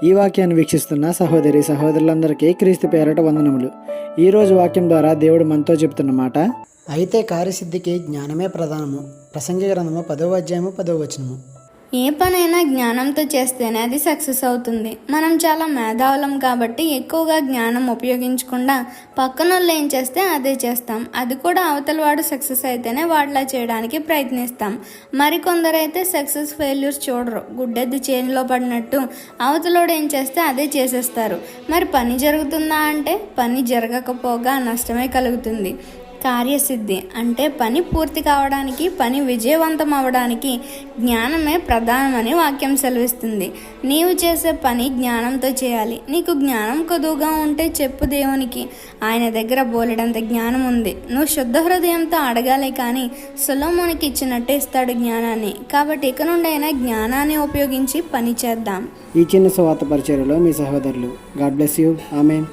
ఈ వాక్యాన్ని వీక్షిస్తున్న సహోదరి సహోదరులందరికీ క్రీస్తు పేరట వందనములు. ఈరోజు వాక్యం ద్వారా దేవుడు మనతో చెబుతున్న మాట, అయితే కార్యసిద్ధికి జ్ఞానమే ప్రధానము. ప్రసంగి గ్రంథము 10వ అధ్యాయము 10వ వచనము. ఏ పనైనా జ్ఞానంతో చేస్తేనే అది సక్సెస్ అవుతుంది. మనం చాలా మేధావులం కాబట్టి ఎక్కువగా జ్ఞానం ఉపయోగించకుండా పక్కనోళ్ళు ఏం చేస్తే అదే చేస్తాం. అది కూడా అవతల వాడు సక్సెస్ అయితేనే వాడిలా చేయడానికి ప్రయత్నిస్తాం. మరికొందరైతే సక్సెస్ ఫెయిల్యూర్స్ చూడరు. గుడ్డెద్దు చేనులో పడినట్టు అవతలోడు ఏం చేస్తే అదే చేసేస్తారు. మరి పని జరుగుతుందా అంటే పని జరగకపోగా నష్టమే కలుగుతుంది. కార్యసిద్ధి అంటే పని పూర్తి కావడానికి, పని విజయవంతం అవ్వడానికి జ్ఞానమే ప్రధానమని వాక్యం సెలవిస్తుంది. నీవు చేసే పని జ్ఞానంతో చేయాలి. నీకు జ్ఞానం కొదువుగా ఉంటే చెప్పు దేవునికి. ఆయన దగ్గర బోలెడంత జ్ఞానం ఉంది. నువ్వు శుద్ధ హృదయంతో అడగాలి, కానీ సొలొమోనుకి ఇచ్చినట్టే ఇస్తాడు జ్ఞానాన్ని. కాబట్టి ఇక నుండైనా జ్ఞానాన్ని ఉపయోగించి పని చేద్దాం. ఈ చిన్న సువార్త పరిచర్యలో మీ సహోదరులు. God bless you. ఆమేన్.